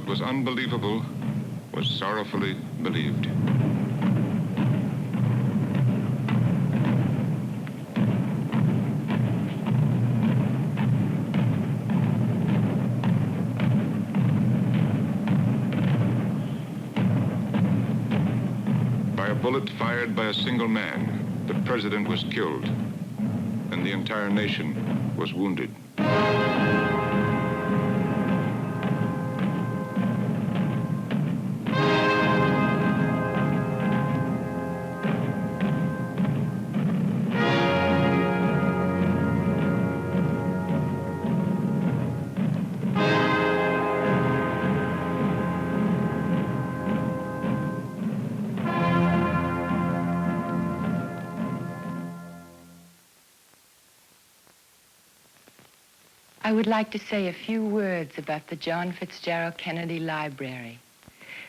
was unbelievable was sorrowfully believed. By a bullet fired by a single man, the president was killed, and the entire nation was wounded. I would like to say a few words about the John Fitzgerald Kennedy Library.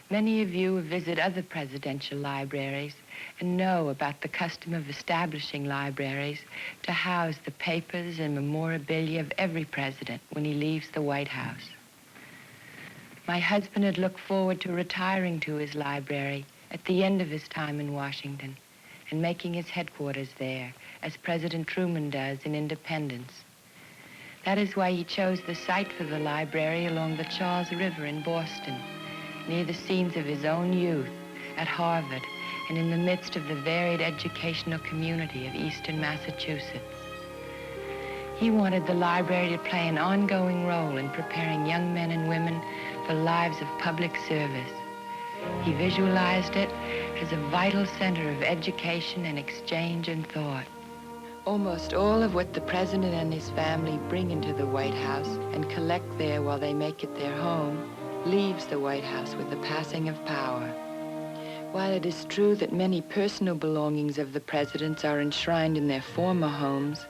Many of you have visited other presidential libraries and know about the custom of establishing libraries to house the papers and memorabilia of every president when he leaves the White House. My husband had looked forward to retiring to his library at the end of his time in Washington and making his headquarters there, as President Truman does in Independence. That is why he chose the site for the library along the Charles River in Boston, near the scenes of his own youth at Harvard and in the midst of the varied educational community of Eastern Massachusetts. He wanted the library to play an ongoing role in preparing young men and women for lives of public service. He visualized it as a vital center of education and exchange and thought. Almost all of what the president and his family bring into the White House and collect there while they make it their home leaves the White House with the passing of power. While it is true that many personal belongings of the presidents are enshrined in their former homes,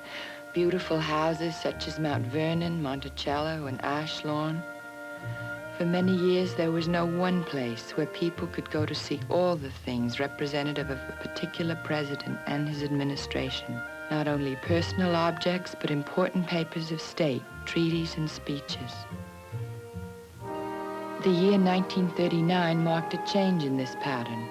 beautiful houses such as Mount Vernon, Monticello, and Ashlawn, for many years there was no one place where people could go to see all the things representative of a particular president and his administration. Not only personal objects, but important papers of state, treaties, and speeches. The year 1939 marked a change in this pattern.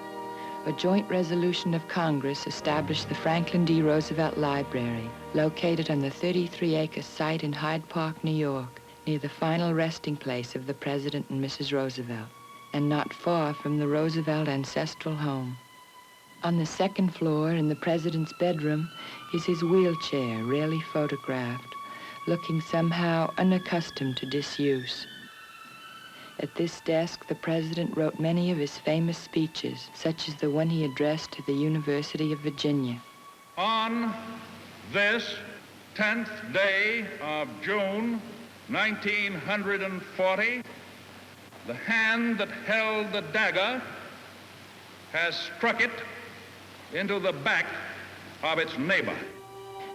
A joint resolution of Congress established the Franklin D. Roosevelt Library, located on the 33-acre site in Hyde Park, New York, near the final resting place of the President and Mrs. Roosevelt, and not far from the Roosevelt ancestral home. On the second floor, in the president's bedroom, is his wheelchair, rarely photographed, looking somehow unaccustomed to disuse. At this desk, the president wrote many of his famous speeches, such as the one he addressed to the University of Virginia. On this 10th day of June, 1940, the hand that held the dagger has struck it into the back of its neighbor.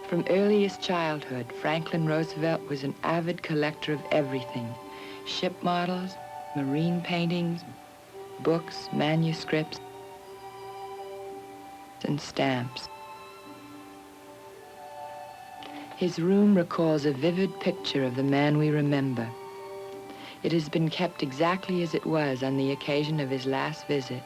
From earliest childhood, Franklin Roosevelt was an avid collector of everything: ship models, marine paintings, books, manuscripts, and stamps. His room recalls a vivid picture of the man we remember. It has been kept exactly as it was on the occasion of his last visit.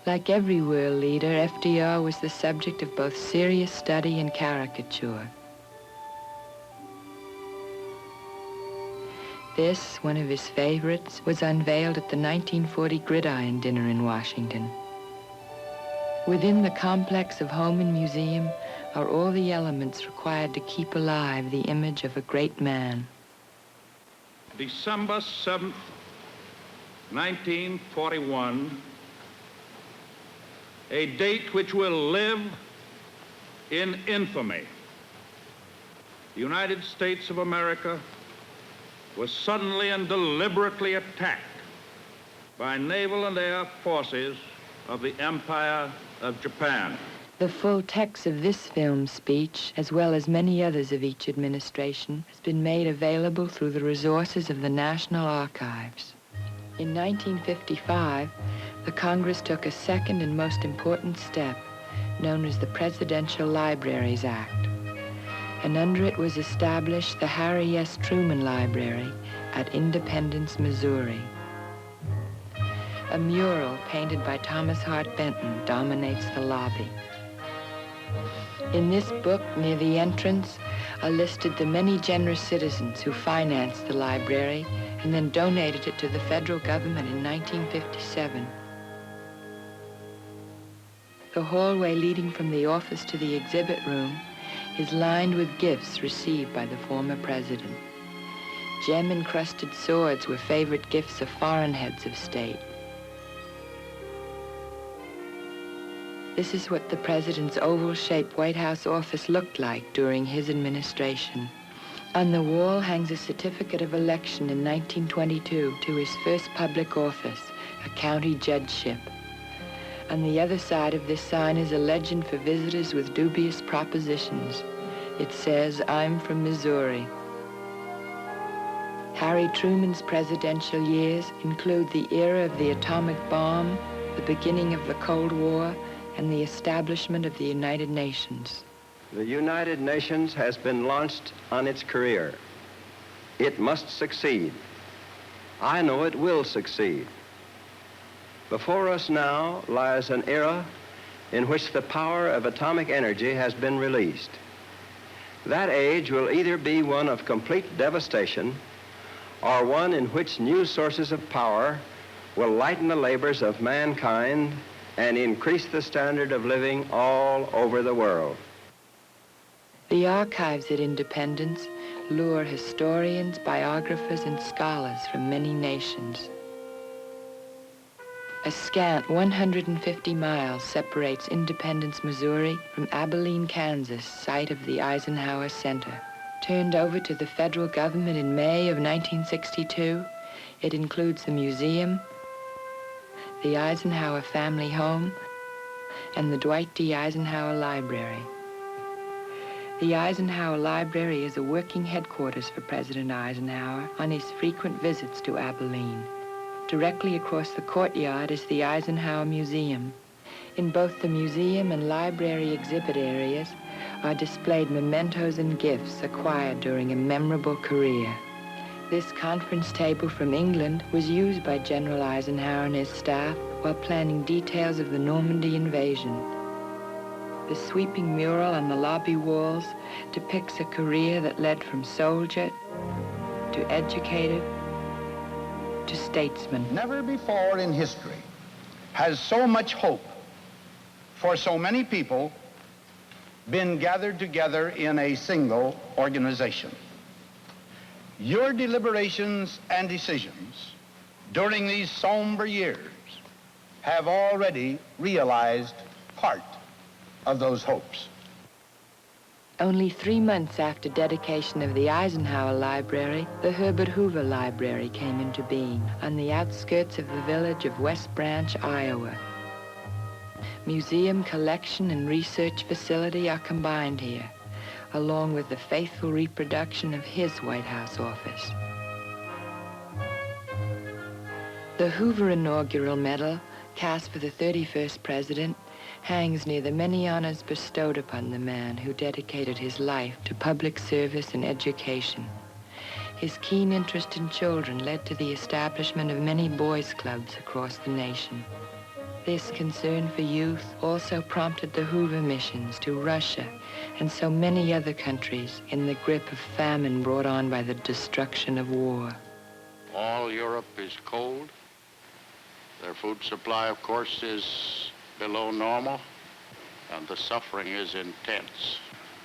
Like every world leader, FDR was the subject of both serious study and caricature. This, one of his favorites, was unveiled at the 1940 Gridiron Dinner in Washington. Within the complex of home and museum are all the elements required to keep alive the image of a great man. December 7th, 1941, a date which will live in infamy. The United States of America was suddenly and deliberately attacked by naval and air forces of the Empire of Japan. The full text of this film speech, as well as many others of each administration, has been made available through the resources of the National Archives. In 1955, the Congress took a second and most important step, known as the Presidential Libraries Act. and under it was established the Harry S. Truman Library at Independence, Missouri. A mural painted by Thomas Hart Benton dominates the lobby. In this book, near the entrance, are listed the many generous citizens who financed the library and then donated it to the federal government in 1957. The hallway leading from the office to the exhibit room is lined with gifts received by the former president. Gem-encrusted swords were favorite gifts of foreign heads of state. This is what the president's oval-shaped White House office looked like during his administration. On the wall hangs a certificate of election in 1922 to his first public office, a county judgeship. On the other side of this sign is a legend for visitors with dubious propositions. It says, "I'm from Missouri." Harry Truman's presidential years include the era of the atomic bomb, the beginning of the Cold War, and the establishment of the United Nations. The United Nations has been launched on its career. It must succeed. I know it will succeed. Before us now lies an era in which the power of atomic energy has been released. That age will either be one of complete devastation or one in which new sources of power will lighten the labors of mankind and increase the standard of living all over the world. The archives at Independence lure historians, biographers, and scholars from many nations. A scant 150 miles separates Independence, Missouri from Abilene, Kansas, site of the Eisenhower Center. Turned over to the federal government in May of 1962, it includes the museum, the Eisenhower family home, and the Dwight D. Eisenhower Library. The Eisenhower Library is a working headquarters for President Eisenhower on his frequent visits to Abilene. Directly across the courtyard is the Eisenhower Museum. In both the museum and library exhibit areas are displayed mementos and gifts acquired during a memorable career. This conference table from England was used by General Eisenhower and his staff while planning details of the Normandy invasion. The sweeping mural on the lobby walls depicts a career that led from soldier to educator to statesman. Never before in history has so much hope for so many people been gathered together in a single organization. Your deliberations and decisions during these somber years have already realized part of those hopes. Only 3 months after dedication of the Eisenhower Library, the Herbert Hoover Library came into being on the outskirts of the village of West Branch, Iowa. Museum, collection, and research facility are combined here, along with the faithful reproduction of his White House office. The Hoover Inaugural Medal, cast for the 31st President, hangs near the many honors bestowed upon the man who dedicated his life to public service and education. His keen interest in children led to the establishment of many boys' clubs across the nation. This concern for youth also prompted the Hoover missions to Russia and so many other countries in the grip of famine brought on by the destruction of war. All Europe is cold. Their food supply, of course, is below normal, and the suffering is intense.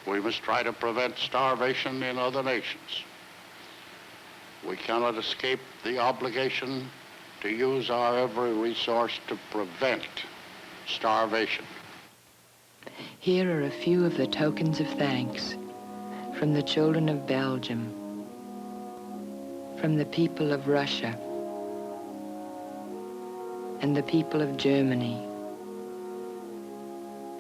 We must try to prevent starvation in other nations. We cannot escape the obligation to use our every resource to prevent starvation. Here are a few of the tokens of thanks from the children of Belgium, from the people of Russia, and the people of Germany.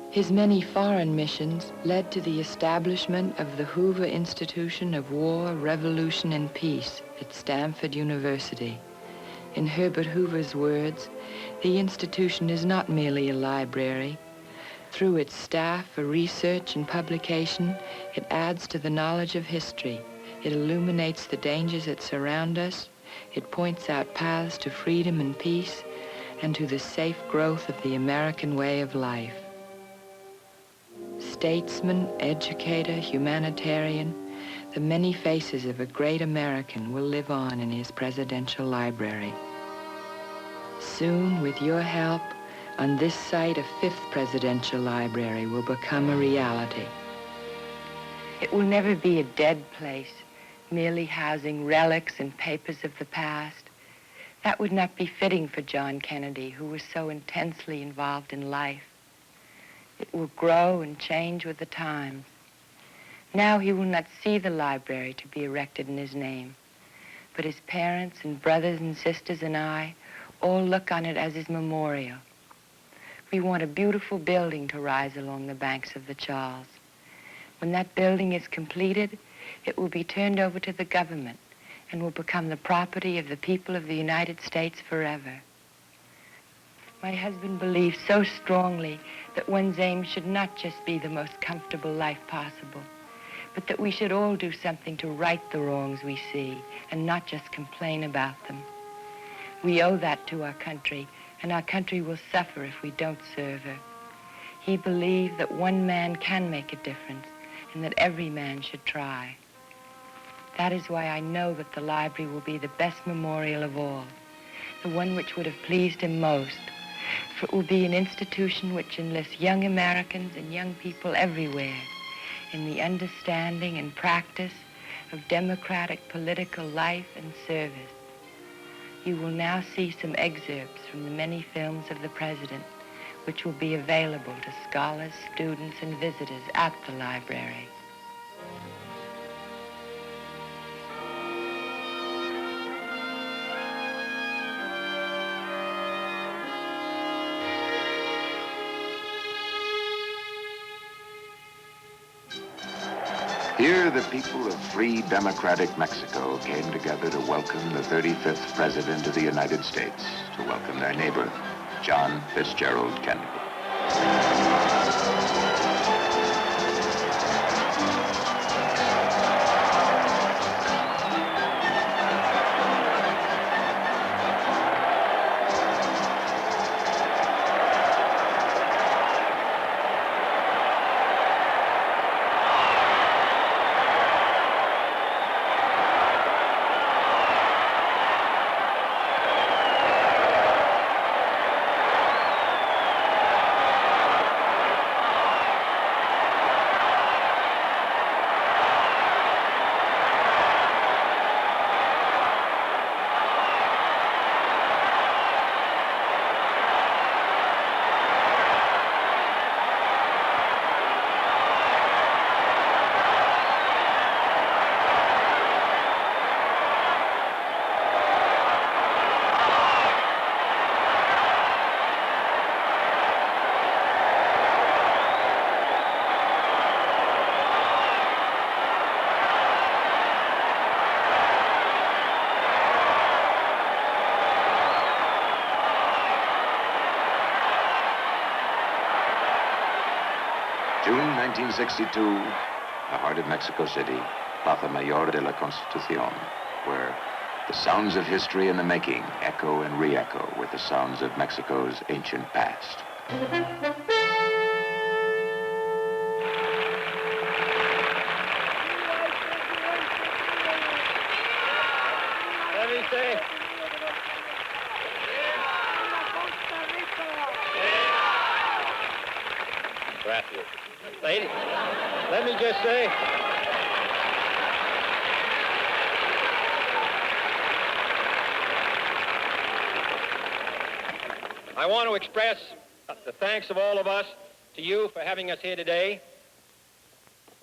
His many foreign missions led to the establishment of the Hoover Institution of War, Revolution, and Peace at Stanford University. In Herbert Hoover's words, the institution is not merely a library, Through its staff for research and publication, it adds to the knowledge of history. It illuminates the dangers that surround us. It points out paths to freedom and peace and to the safe growth of the American way of life. Statesman, educator, humanitarian, the many faces of a great American will live on in his presidential library. Soon, with your help, on this site, a fifth presidential library will become a reality. It will never be a dead place, merely housing relics and papers of the past. That would not be fitting for John Kennedy, who was so intensely involved in life. It will grow and change with the times. Now he will not see the library to be erected in his name, but his parents and brothers and sisters and I all look on it as his memorial. We want a beautiful building to rise along the banks of the Charles. When that building is completed, it will be turned over to the government and will become the property of the people of the United States forever. My husband believes so strongly that one's aim should not just be the most comfortable life possible, but that we should all do something to right the wrongs we see and not just complain about them. We owe that to our country, and our country will suffer if we don't serve her. He believed that one man can make a difference and that every man should try. That is why I know that the library will be the best memorial of all, the one which would have pleased him most, for it will be an institution which enlists young Americans and young people everywhere in the understanding and practice of democratic political life and service. You will now see some excerpts from the many films of the President, which will be available to scholars, students, and visitors at the library. Here, the people of free, democratic Mexico came together to welcome the 35th President of the United States, to welcome their neighbor, John Fitzgerald Kennedy. June 1962, the heart of Mexico City, Plaza Mayor de la Constitucion, where the sounds of history in the making echo and re-echo with the sounds of Mexico's ancient past. Let me say, gracias. Lady, let me just say, I want to express the thanks of all of us to you for having us here today.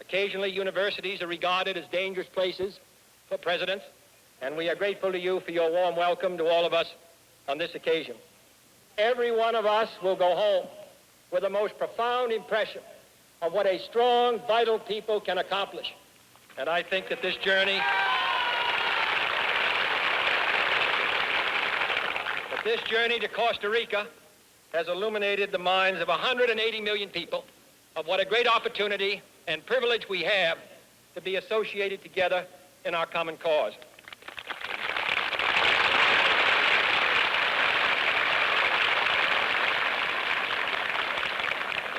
Occasionally, universities are regarded as dangerous places for presidents, and we are grateful to you for your warm welcome to all of us on this occasion. Every one of us will go home with the most profound impression of what a strong, vital people can accomplish. And I think that this journey to Costa Rica has illuminated the minds of 180 million people of what a great opportunity and privilege we have to be associated together in our common cause.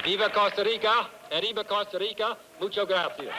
Viva Costa Rica, arriba Costa Rica, muchas gracias.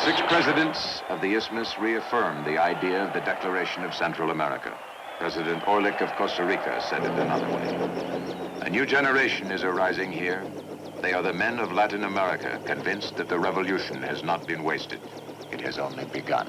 Six presidents of the Isthmus reaffirmed the idea of the Declaration of Central America. President Orlik of Costa Rica said it another way. A new generation is arising here. They are the men of Latin America, convinced that the revolution has not been wasted. It has only begun.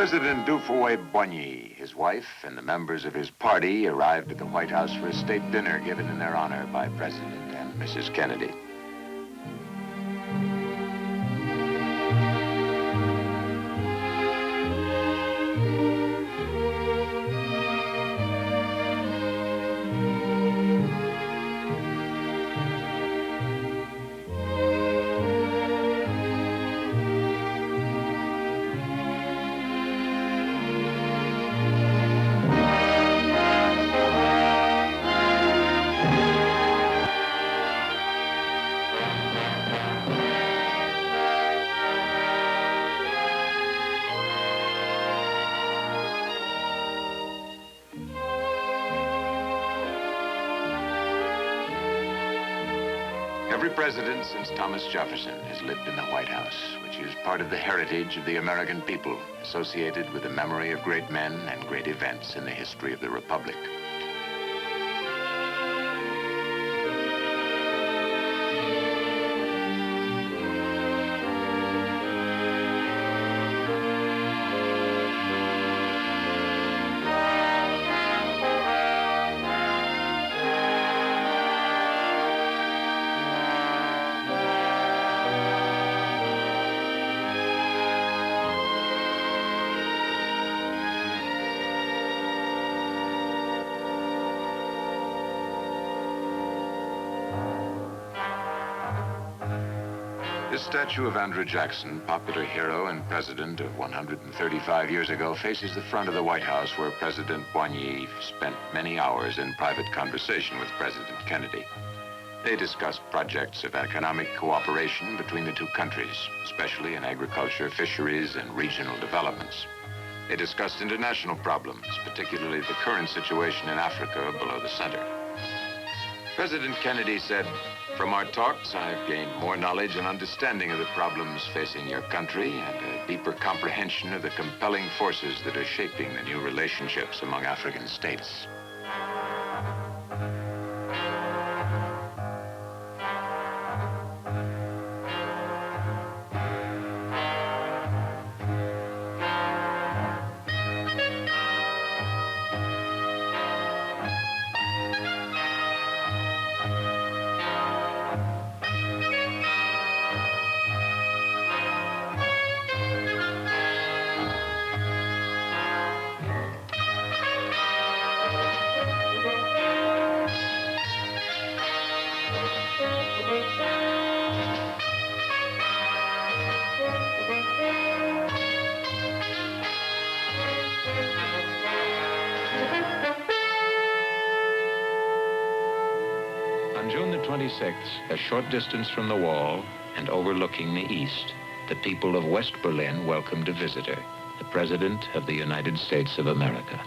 President Dufouet-Boigny, his wife, and the members of his party arrived at the White House for a state dinner given in their honor by President and Mrs. Kennedy. Every president since Thomas Jefferson has lived in the White House, which is part of the heritage of the American people, associated with the memory of great men and great events in the history of the Republic. This statue of Andrew Jackson, popular hero and president of 135 years ago, faces the front of the White House, where President Boigny spent many hours in private conversation with President Kennedy. They discussed projects of economic cooperation between the two countries, especially in agriculture, fisheries, and regional developments. They discussed international problems, particularly the current situation in Africa below the center. President Kennedy said, From our talks, I've gained more knowledge and understanding of the problems facing your country and a deeper comprehension of the compelling forces that are shaping the new relationships among African states. On June the 26th, a short distance from the wall and overlooking the east, the people of West Berlin welcomed a visitor, the President of the United States of America.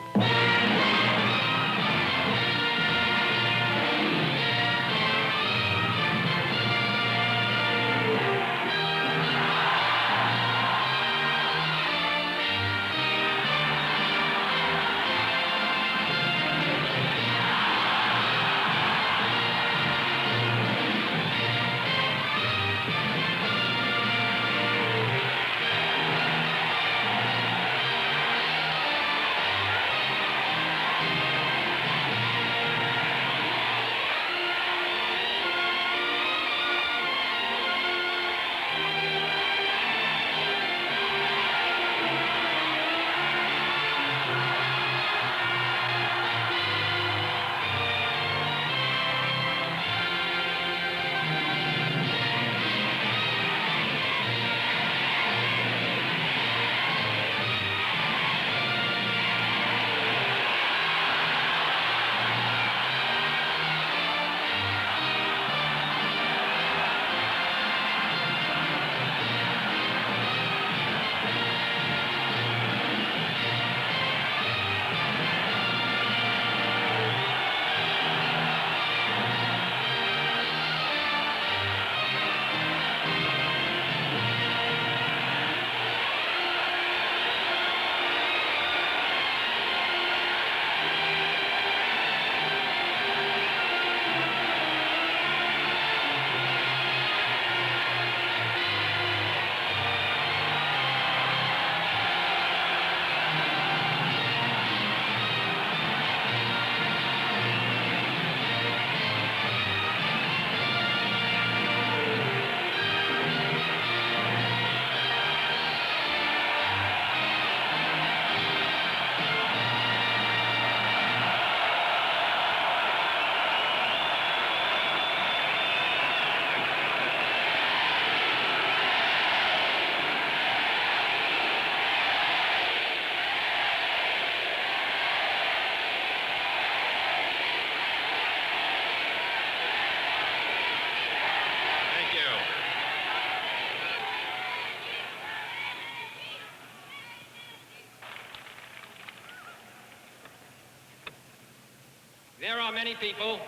There are many people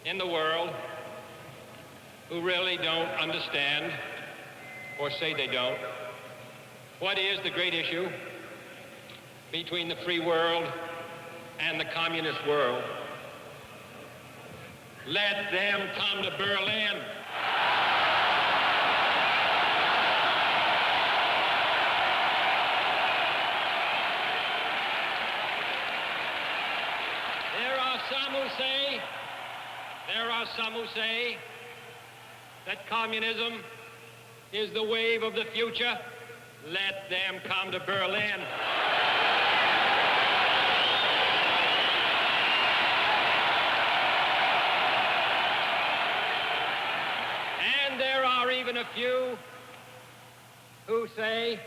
in the world who really don't understand, or say they don't, what is the great issue between the free world and the communist world. Let them come to Berlin. There are some who say that communism is the wave of the future. Let them come to Berlin. And there are even a few who say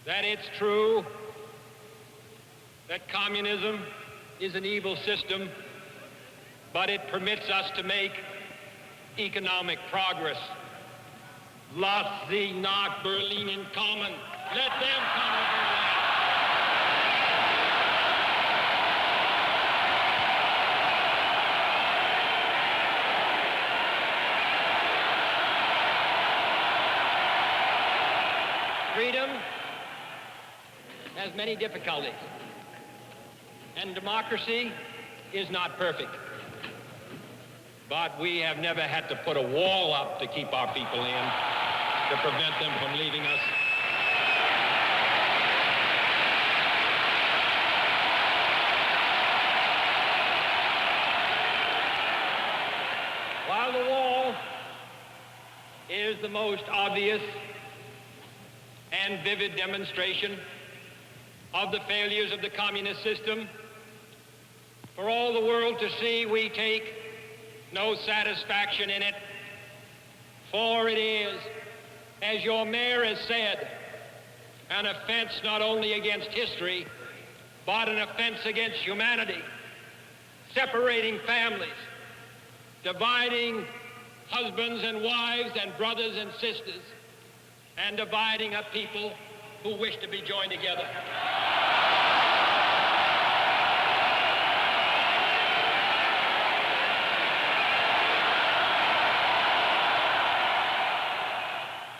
that it's true that communism is an evil system, but it permits us to make economic progress. Lass sie nach Berlin kommen. Let them come to Berlin. Freedom has many difficulties, and democracy is not perfect. But we have never had to put a wall up to keep our people in, to prevent them from leaving us. While the wall is the most obvious and vivid demonstration of the failures of the communist system, for all the world to see, we take no satisfaction in it, for it is, as your mayor has said, an offense not only against history, but an offense against humanity, separating families, dividing husbands and wives and brothers and sisters, and dividing a people who wish to be joined together.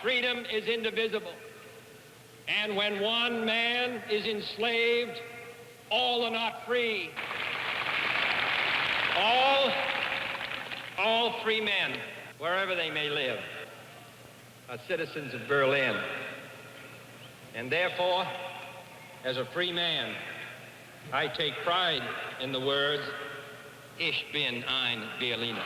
Freedom is indivisible, and when one man is enslaved, all are not free. All free men, wherever they may live, are citizens of Berlin. And therefore, as a free man, I take pride in the words, Ich bin ein Berliner.